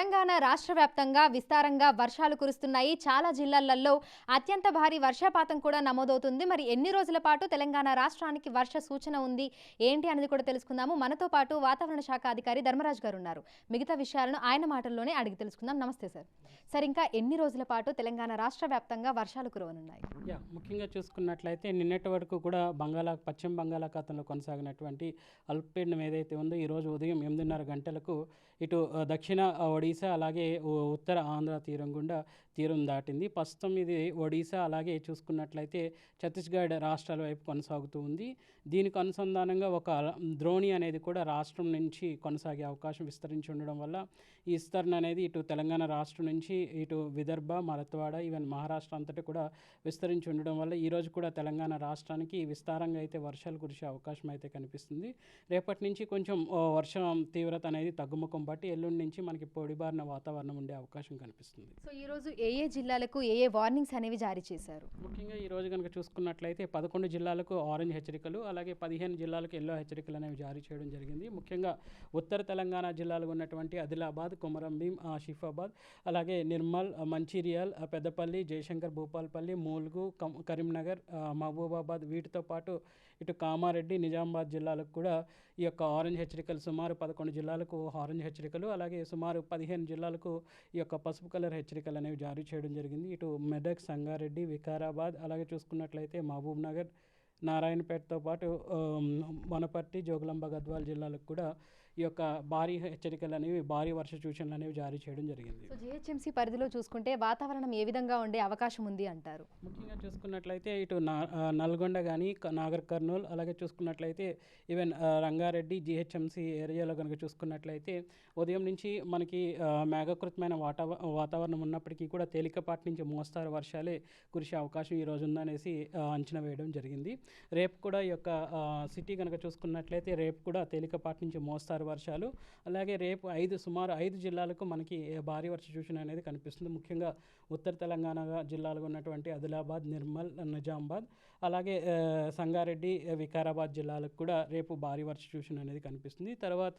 తెలంగాణ రాష్ట్ర వ్యాప్తంగా విస్తారంగా వర్షాలు కురుస్తున్నాయి. చాలా జిల్లాలలో అత్యంత భారీ వర్షపాతం కూడా నమోదవుతుంది. మరి ఎన్ని రోజుల పాటు తెలంగాణ రాష్ట్రానికి వర్ష సూచన ఉంది ఏంటి అనేది కూడా తెలుసుకుందాము. మనతో పాటు వాతావరణ శాఖ అధికారి ధర్మరాజ్ గారు ఉన్నారు. మిగతా విషయాలను ఆయన మాటల్లోనే అడిగి తెలుసుకుందాం. నమస్తే సార్. సార్, ఇంకా ఎన్ని రోజుల పాటు తెలంగాణ రాష్ట్ర వ్యాప్తంగా వర్షాలు కురవనున్నాయి? ముఖ్యంగా చూసుకున్నట్లయితే నిన్నటి వరకు కూడా పశ్చిమ బంగాళాఖాతంలో కొనసాగినటువంటి అల్పపీడనం ఏదైతే ఉందో ఈరోజు ఉదయం 8:30 గంటలకు ఇటు దక్షిణ ఒడిశా అలాగే ఉత్తర ఆంధ్ర తీరం గుండా తీరం దాటింది. ప్రస్తుతం ఇది ఒడిశా అలాగే చూసుకున్నట్లయితే ఛత్తీస్గఢ్ రాష్ట్రాల వైపు కొనసాగుతూ ఉంది. దీనికి అనుసంధానంగా ఒక ద్రోణి అనేది కూడా రాష్ట్రం నుంచి కొనసాగే అవకాశం విస్తరించి ఉండడం వల్ల ఈ విస్తరణ అనేది ఇటు తెలంగాణ రాష్ట్రం నుంచి ఇటు విదర్భ, మరత్వాడ, ఈవెన్ మహారాష్ట్ర అంతటా కూడా విస్తరించి ఉండడం వల్ల ఈరోజు కూడా తెలంగాణ రాష్ట్రానికి విస్తారంగా అయితే వర్షాలు కురిసే అవకాశం అయితే కనిపిస్తుంది. రేపటి నుంచి కొంచెం వర్షం తీవ్రత అనేది తగ్గుముఖం బట్టి ఎల్లుండి నుంచి మనకి పొడిబారిన వాతావరణం ఉండే అవకాశం కనిపిస్తుంది. సో ఈరోజు ఏ జిల్లాలకు ఏ వార్నింగ్స్ అనేవి జారీ చేశారు? ముఖ్యంగా ఈరోజు కనుక చూసుకున్నట్లయితే 11 జిల్లాలకు ఆరెంజ్ హెచ్చరికలు అలాగే 15 జిల్లాలకు ఎల్లో హెచ్చరికలు అనేవి జారీ చేయడం జరిగింది. ముఖ్యంగా ఉత్తర తెలంగాణ జిల్లాలో ఉన్నటువంటి ఆదిలాబాద్, కొమరంభీం, ఆసిఫాబాద్, అలాగే నిర్మల్, మంచిర్యాల్, పెద్దపల్లి, జయశంకర్, భూపాల్పల్లి, ములుగు, కరీంనగర్, మహబూబాబాద్ వీటితో పాటు ఇటు కామారెడ్డి, నిజామాబాద్ జిల్లాలకు కూడా ఈ యొక్క ఆరెంజ్ హెచ్చరికలు సుమారు 11 జిల్లాలకు ఆరెంజ్ హెచ్చరికలు అలాగే సుమారు 15 జిల్లాలకు ఈ యొక్క పసుపు కలర్ హెచ్చరికలు అనేవి జారీ చేయడం జరిగింది. ఇటు మెదక్, సంగారెడ్డి, వికారాబాద్ అలాగే చూసుకున్నట్లయితే మహబూబ్ నగర్, నారాయణపేటతో పాటు వనపర్తి, జోగులాంబ, గద్వాల్ జిల్లాలకు కూడా ఈ యొక్క భారీ హెచ్చరికలు అనేవి భారీ వర్ష సూచనలు అనేవి జారీ చేయడం జరిగింది. సో జిహెచ్ఎంసీ పరిధిలో చూసుకుంటే వాతావరణం ఏ విధంగా ఉండే అవకాశం ఉంది అంటారు? ముఖ్యంగా చూసుకున్నట్లయితే ఇటు నల్గొండ కానీ, నాగర్ కర్నూల్ అలాగే చూసుకున్నట్లయితే ఈవెన్ రంగారెడ్డి జిహెచ్ఎంసీ ఏరియాలో కనుక చూసుకున్నట్లయితే ఉదయం నుంచి మనకి మేఘకృతమైన వాతావరణం ఉన్నప్పటికీ కూడా తేలికపాటి నుంచి మోస్తారు వర్షాలే కురిసే అవకాశం ఈ రోజు ఉందనేసి అంచనా వేయడం జరిగింది. రేపు కూడా ఈ యొక్క సిటీ కనుక చూసుకున్నట్లయితే రేపు కూడా తేలికపాటి నుంచి మోస్తారు వర్షాలు అలాగే రేపు సుమారు 5 జిల్లాలకు మనకి భారీ వర్ష సూచన అనేది కనిపిస్తుంది. ముఖ్యంగా ఉత్తర తెలంగాణ జిల్లాలో ఉన్నటువంటి ఆదిలాబాద్, నిర్మల్, నిజామాబాద్ అలాగే సంగారెడ్డి, వికారాబాద్ జిల్లాలకు కూడా రేపు భారీ వర్ష సూచన అనేది కనిపిస్తుంది. తర్వాత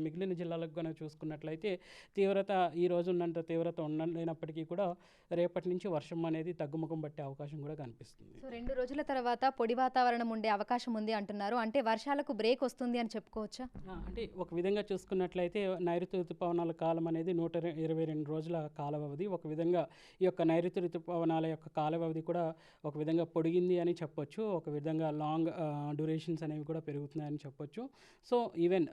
మిగిలిన జిల్లాలకు కనుక చూసుకున్నట్లయితే తీవ్రత ఈ రోజు ఉన్నంత తీవ్రత ఉండలేనప్పటికీ కూడా రేపటి నుంచి వర్షం అనేది తగ్గుముఖం పట్టే అవకాశం కూడా కనిపిస్తుంది. సో 2 రోజుల తర్వాత పొడి వాతావరణం ఉండే అవకాశం ఉంది అంటున్నారు. అంటే వర్షాలకు బ్రేక్ వస్తుంది అని చెప్పుకోవచ్చా? అంటే ఒక విధంగా చూసుకున్నట్లయితే నైరుతి ఋతుపవనాల కాలం అనేది 122 రోజుల కాల వ్యవధి. ఒక విధంగా ఈ యొక్క నైరుతి ఋతుపవనాల యొక్క కాల వ్యవధి కూడా ఒక విధంగా పొడిగింది అని చెప్పొచ్చు. ఒక విధంగా లాంగ్ డ్యూరేషన్స్ అనేవి కూడా పెరుగుతున్నాయని చెప్పొచ్చు. సో ఈవెన్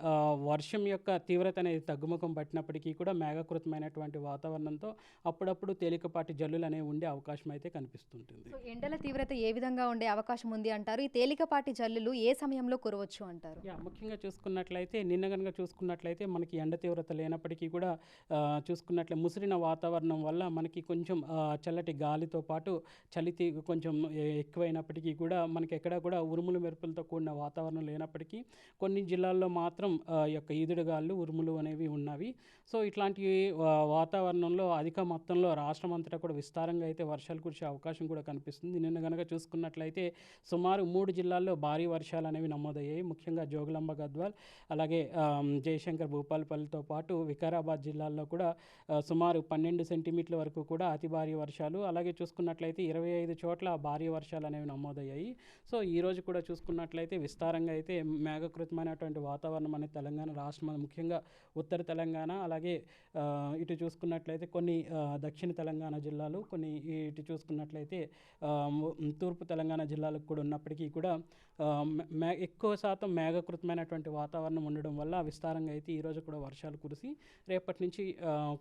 వర్షం యొక్క తీవ్రత అనేది తగ్గుముఖం పట్టినప్పటికీ కూడా మేఘకృతమైనటువంటి వాతావరణంతో అప్పుడప్పుడు తేలికపాటి జల్లులు అనేవి ఉండే అవకాశం అయితే కనిపిస్తుంటుంది. సో ఎండల తీవ్రత ఏ విధంగా ఉండే అవకాశం ఉంది అంటారు? ఈ తేలికపాటి జల్లులు ఏ సమయంలో కురవచ్చు అంటారు? ముఖ్యంగా చూసుకున్నట్లయితే నిన్న కనుక చూసుకున్నట్లయితే మనకి ఎండ తీవ్రత లేనప్పటికీ కూడా చూసుకున్నట్లయితే ముసిరిన వాతావరణం వల్ల మనకి కొంచెం చల్లటి గాలితో పాటు చలి కొంచెం ఎక్కువైనప్పటికీ కూడా మనకి ఎక్కడ కూడా ఉరుములు మెరుపులతో కూడిన వాతావరణం లేనప్పటికీ కొన్ని జిల్లాల్లో మాత్రం ఈ యొక్క ఈదుడుగాళ్ళు, ఉరుములు అనేవి ఉన్నవి. సో ఇట్లాంటి వాతావరణంలో అధిక మొత్తంలో రాష్ట్రం అంతటా కూడా విస్తారంగా అయితే వర్షాలు కురిసే అవకాశం కూడా కనిపిస్తుంది. నిన్న కనుక చూసుకున్నట్లయితే సుమారు 3 జిల్లాల్లో భారీ వర్షాలు అనేవి నమోదయ్యాయి. ముఖ్యంగా జోగులాంబ, గద్వాల్ అలాగే జయశంకర్, భూపాల్పల్లితో పాటు వికారాబాద్ జిల్లాల్లో కూడా సుమారు 12 సెంటీమీటర్ల వరకు కూడా అతి భారీ వర్షాలు అలాగే చూసుకున్నట్లయితే 25 చోట్ల భారీ వర్షాలు అనేవి నమోదయ్యాయి. సో ఈరోజు కూడా చూసుకున్నట్లయితే విస్తారంగా అయితే మేఘకృతమైనటువంటి వాతావరణం అనేది తెలంగాణ రాష్ట్రం ముఖ్యంగా ఉత్తర తెలంగాణ అలాగే ఇటు చూసుకున్నట్లయితే కొన్ని దక్షిణ తెలంగాణ జిల్లాలు, కొన్ని ఇటు చూసుకున్నట్లయితే తూర్పు తెలంగాణ జిల్లాలకు కూడా ఉన్నప్పటికీ కూడా ఎక్కువ శాతం మేఘకృతమైనటువంటి వాతావరణం ఉండడం వల్ల విస్తారంగా అయితే ఈరోజు కూడా వర్షాలు కురిసి రేపటి నుంచి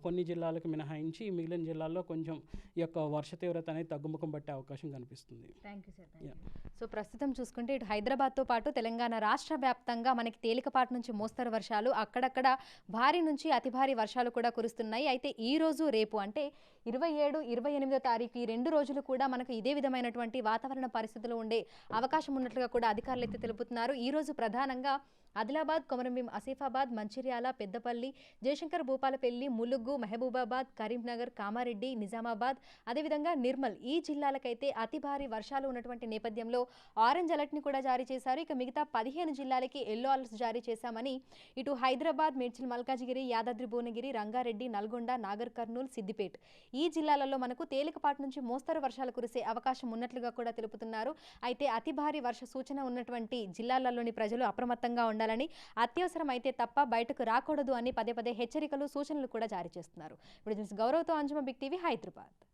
కొన్ని జిల్లాలకు మినహాయించి మిగిలిన జిల్లాల్లో కొంచెం ఈ యొక్క వర్ష తీవ్రత అనేది తగ్గుముఖం పట్టే అవకాశం కనిపిస్తుంది. Thank you sir. సో ప్రస్తుతం చూసుకుంటే ఇటు హైదరాబాద్తో పాటు తెలంగాణ రాష్ట్ర వ్యాప్తంగా మనకి తేలికపాటి నుంచి మోస్తరు వర్షాలు, అక్కడక్కడ భారీ నుంచి అతి భారీ వర్షాలు కూడా కురుస్తున్నాయి. అయితే ఈ రోజు రేపు అంటే 27, 28వ తారీఖు ఈ 2 రోజులు కూడా మనకు ఇదే విధమైనటువంటి వాతావరణ పరిస్థితులు ఉండే అవకాశం ఉన్నట్లుగా కూడా అధికారులు అయితే తెలుపుతున్నారు. ఈ రోజు ప్రధానంగా ఆదిలాబాద్, కొమరంభీం, ఆసిఫాబాద్, మంచిర్యాల, పెద్దపల్లి, జయశంకర్ భూపాలపల్లి, ములుగు, మహబూబాబాద్, కరీంనగర్, కామారెడ్డి, నిజామాబాద్, అదేవిధంగా నిర్మల్ ఈ జిల్లాలకైతే అతి భారీ వర్షాలు ఉన్నటువంటి నేపథ్యంలో ఆరెంజ్ అలర్ట్ని కూడా జారీ చేశారు. ఇక మిగతా 15 జిల్లాలకి ఎల్లో అలర్ట్స్ జారీ చేశామని ఇటు హైదరాబాద్, మేడ్చల్ మల్కాజిగిరి, యాదాద్రి భువనగిరి, రంగారెడ్డి, నల్గొండ, నాగర్ కర్నూల్, సిద్దిపేట్ ఈ జిల్లాలలో మనకు తేలికపాటి నుంచి మోస్తరు వర్షాలు కురిసే అవకాశం ఉన్నట్లుగా కూడా తెలుపుతున్నారు. అయితే అతి భారీ వర్ష సూచన ఉన్నటువంటి జిల్లాలలోని ప్రజలు అప్రమత్తంగా ఉండాలని, అత్యవసరం అయితే తప్ప బయటకు రాకూడదు అని పదే పదే హెచ్చరికలు, సూచనలు కూడా జారీ చేస్తున్నారు. ఇప్పుడు గౌరవ్తో అంజుమ, బిగ్ టీవీ, హైదరాబాద్.